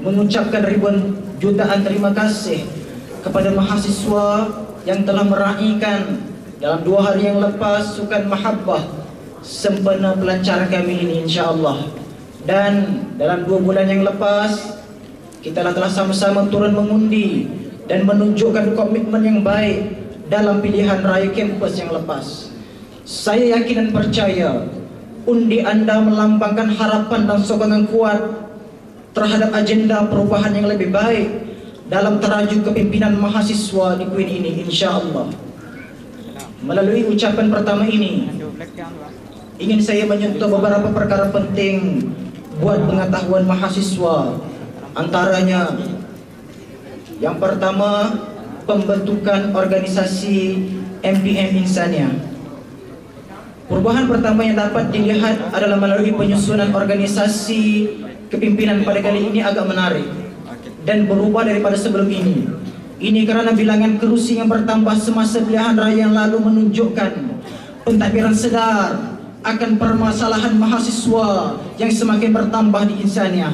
mengucapkan ribuan jutaan terima kasih kepada mahasiswa yang telah meraihkan dalam 2 hari yang lepas Sukan Mahabbah sempena pelancaran kami ini insya-Allah. Dan dalam 2 bulan yang lepas kita telah sama-sama turun mengundi dan menunjukkan komitmen yang baik dalam pilihan raya kampus yang lepas. Saya yakin dan percaya undi Anda melambangkan harapan dan sokongan kuat terhadap agenda perubahan yang lebih baik dalam teraju kepimpinan mahasiswa di Queen ini insya-Allah. Melalui ucapan pertama ini ingin saya menyentuh beberapa perkara penting buat pengetahuan mahasiswa. Antaranya yang pertama, pembentukan organisasi MPM Insania. Perubahan pertama yang dapat dilihat adalah melalui penyusunan organisasi kepimpinan pada kali ini agak menarik dan berubah daripada sebelum ini. Ini kerana bilangan kerusi yang bertambah semasa pilihan raya yang lalu menunjukkan pentadbiran sedar akan permasalahan mahasiswa yang semakin bertambah di Insania,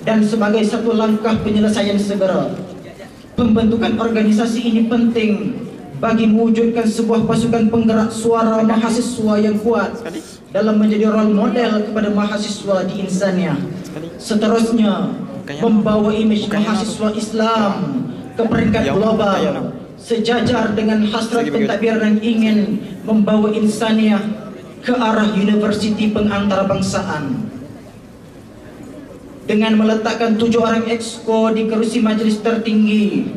dan sebagai satu langkah penyelesaian segera. Pembentukan organisasi ini penting bagi mewujudkan sebuah pasukan penggerak suara mahasiswa yang kuat dalam menjadi role model kepada mahasiswa di Insania. Seterusnya, membawa imej mahasiswa Islam ke peringkat global sejajar dengan hasrat pentadbiran yang ingin membawa Insania ke arah universiti pengantarbangsaan. Dengan meletakkan 7 orang exco di kerusi majlis tertinggi,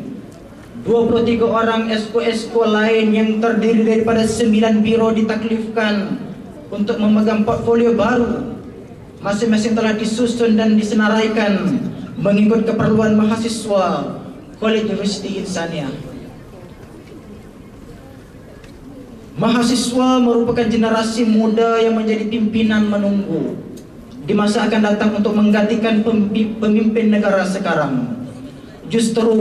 23 orang exco-exco lain yang terdiri daripada 9 biro ditaklifkan untuk memegang portfolio baru. Masing-masing telah disusun dan disenaraikan mengikut keperluan mahasiswa College University Insania. Mahasiswa merupakan generasi muda yang menjadi pimpinan menunggu di masa akan datang untuk menggantikan pemimpin negara sekarang. Justru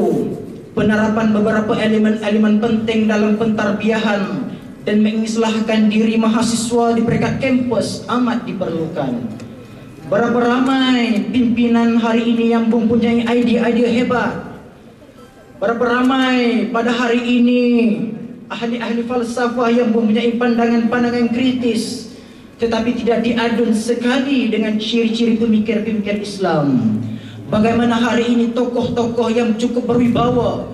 penerapan beberapa elemen-elemen penting dalam pentarbiahan dan mengislahkan diri mahasiswa di peringkat kampus amat diperlukan. Berapa ramai pimpinan hari ini yang mempunyai idea-idea hebat. Berapa ramai pada hari ini ahli-ahli falsafah yang mempunyai pandangan-pandangan kritis, tetapi tidak diadun sekali dengan ciri-ciri pemikir-pemikir Islam. Bagaimana hari ini tokoh-tokoh yang cukup berwibawa,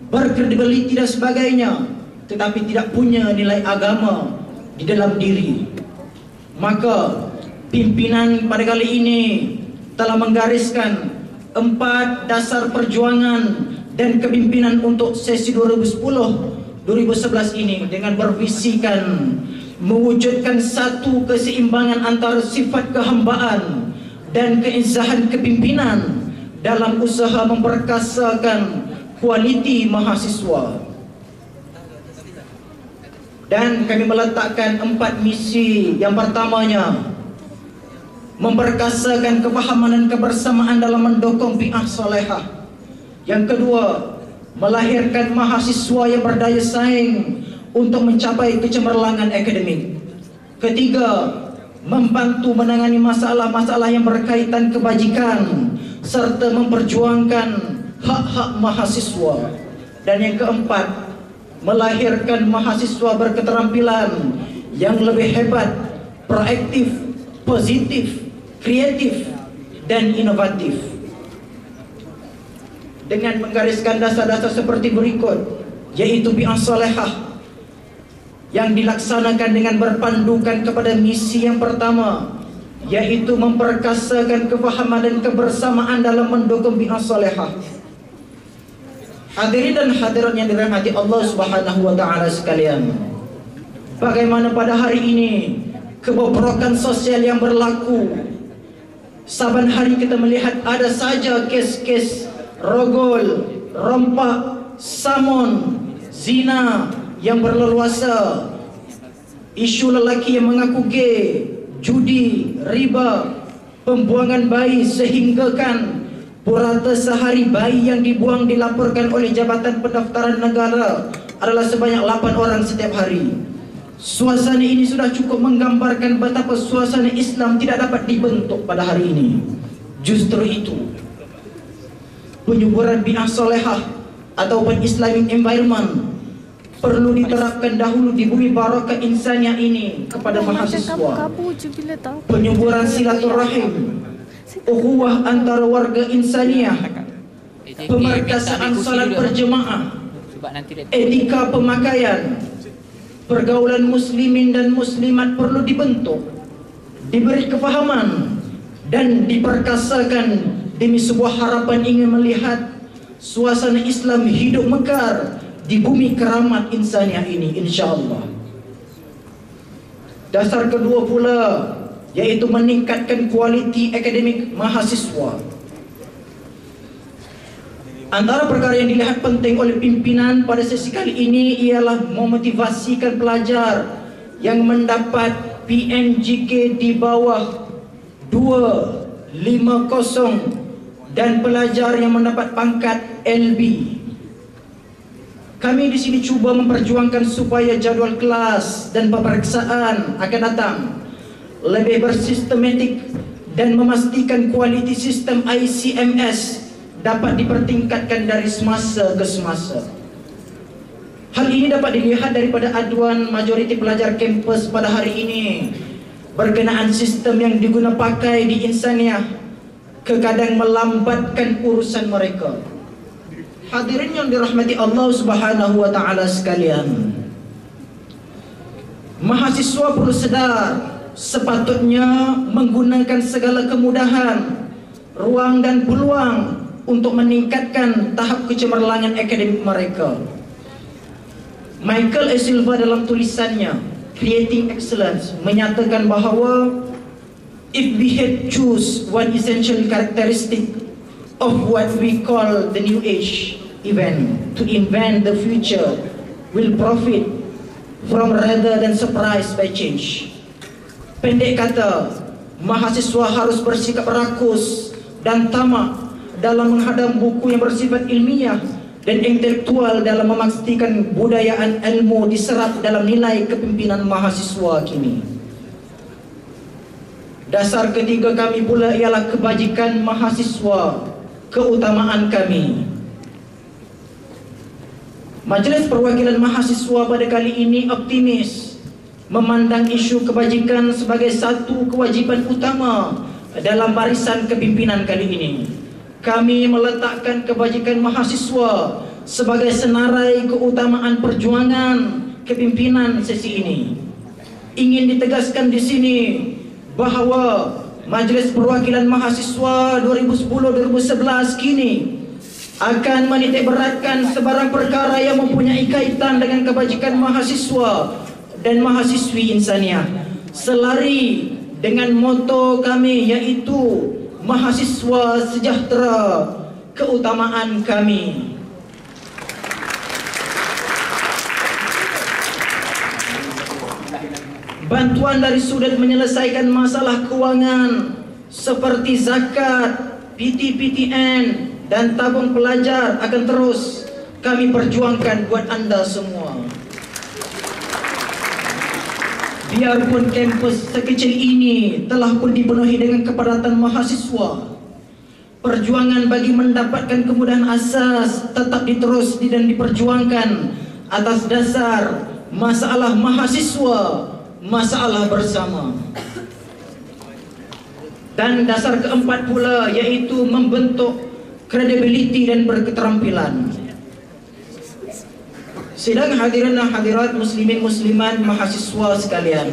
berkredibiliti dan sebagainya, tetapi tidak punya nilai agama di dalam diri. Maka pimpinan pada kali ini telah menggariskan 4 dasar perjuangan dan kepimpinan untuk sesi 2010-2011 ini dengan bervisikan mewujudkan satu keseimbangan antara sifat kehambaan dan keinsahan kepimpinan dalam usaha memperkasakan kualiti mahasiswa. Dan kami meletakkan 4 misi. Yang pertamanya, memperkasakan kefahaman dan kebersamaan dalam mendukung bi'ah salehah. Yang kedua, melahirkan mahasiswa yang berdaya saing untuk mencapai kecemerlangan akademik. Ketiga, membantu menangani masalah-masalah yang berkaitan kebajikan serta memperjuangkan hak-hak mahasiswa. Dan yang keempat, melahirkan mahasiswa berketerampilan yang lebih hebat, proaktif, positif, kreatif, dan inovatif. Dengan menggariskan dasar-dasar seperti berikut, yaitu bi'ah salehah yang dilaksanakan dengan berpandukan kepada misi yang pertama, yaitu memperkasakan kefahaman dan kebersamaan dalam mendukung bi'ah salehah. Hadirin dan hadirat yang dirahmati Allah Subhanahu wa taala sekalian, bagaimana pada hari ini kebobrokan sosial yang berlaku. Saban hari kita melihat ada saja kes-kes rogol, rompak, samon, zina yang berleluasa, isu lelaki yang mengaku gay, judi, riba, pembuangan bayi, sehinggakan purata sehari bayi yang dibuang dilaporkan oleh Jabatan Pendaftaran Negara adalah sebanyak 8 orang setiap hari. Suasana ini sudah cukup menggambarkan betapa suasana Islam tidak dapat dibentuk pada hari ini. Justru itu, penyuburan bi'ah solehah ataupun Islamic environment perlu diterapkan dahulu di bumi barakah insania ini kepada mahasiswa. Penyuburan silaturahim, ukhuwah antara warga insaniah, pemerkasaan salat berjemaah, etika pemakaian, pergaulan muslimin dan muslimat perlu dibentuk, diberi kefahaman dan diperkasakan demi sebuah harapan ingin melihat suasana Islam hidup mekar di bumi keramat insaniah ini, insyaallah. Dasar kedua pula yaitu meningkatkan kualiti akademik mahasiswa. Antara perkara yang dilihat penting oleh pimpinan pada sesi kali ini ialah memotivasikan pelajar yang mendapat PNJK di bawah 250 dan pelajar yang mendapat pangkat LB. Kami di sini cuba memperjuangkan supaya jadual kelas dan peperiksaan akan datang lebih bersistematik dan memastikan kualiti sistem ICMS dapat dipertingkatkan dari semasa ke semasa. Hal ini dapat dilihat daripada aduan majoriti pelajar kampus pada hari ini berkenaan sistem yang diguna pakai di insaniah kadang melambatkan urusan mereka. Hadirin yang dirahmati Allah Subhanahu wa taala sekalian, mahasiswa perlu sadar sepatutnya menggunakan segala kemudahan, ruang dan peluang untuk meningkatkan tahap kecemerlangan akademik mereka. Michael A. Silva dalam tulisannya Creating Excellence menyatakan bahawa if we had choose one essential characteristic of what we call the new age event to invent the future will profit from rather than surprised by change. Pendek kata, mahasiswa harus bersikap rakus dan tamak dalam menghadam buku yang bersifat ilmiah dan intelektual dalam memastikan budayaan ilmu diserap dalam nilai kepimpinan mahasiswa kini. Dasar ketiga kami pula ialah kebajikan mahasiswa, keutamaan kami. Majlis Perwakilan Mahasiswa pada kali ini optimis memandang isu kebajikan sebagai satu kewajipan utama dalam barisan kepimpinan kali ini. Kami meletakkan kebajikan mahasiswa sebagai senarai keutamaan perjuangan kepimpinan sesi ini. Ingin ditegaskan di sini bahawa Majlis Perwakilan Mahasiswa 2010-2011 kini akan menitikberatkan sebarang perkara yang mempunyai kaitan dengan kebajikan mahasiswa dan mahasiswi insaniah, selari dengan moto kami yaitu mahasiswa sejahtera, keutamaan kami. Bantuan dari sudut menyelesaikan masalah kewangan seperti zakat, PTPTN dan tabung pelajar akan terus kami perjuangkan buat anda semua. Biarpun kampus sekecil ini telah pun dipenuhi dengan kepadatan mahasiswa, perjuangan bagi mendapatkan kemudahan asas tetap diterus dan diperjuangkan atas dasar masalah mahasiswa, masalah bersama. Dan dasar keempat pula yaitu membentuk kredibiliti dan berketerampilan. Sidang hadirin dan hadirat muslimin muslimat mahasiswa sekalian,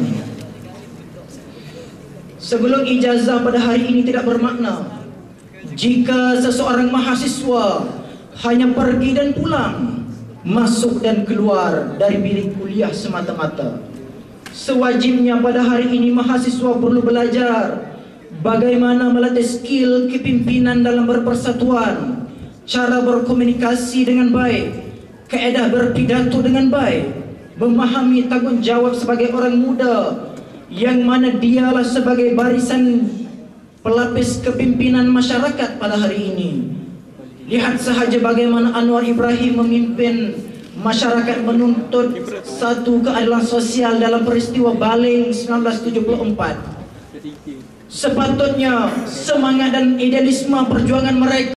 sebelum ijazah pada hari ini tidak bermakna jika seseorang mahasiswa hanya pergi dan pulang, masuk dan keluar dari bilik kuliah semata-mata. Sewajibnya pada hari ini mahasiswa perlu belajar bagaimana melatih skill kepimpinan dalam berpersatuan, cara berkomunikasi dengan baik, kaedah berpidato dengan baik, memahami tanggungjawab sebagai orang muda yang mana dialah sebagai barisan pelapis kepimpinan masyarakat pada hari ini. Lihat sahaja bagaimana Anwar Ibrahim memimpin masyarakat menuntut satu keadilan sosial dalam peristiwa Baling 1974. Sepatutnya semangat dan idealisme perjuangan mereka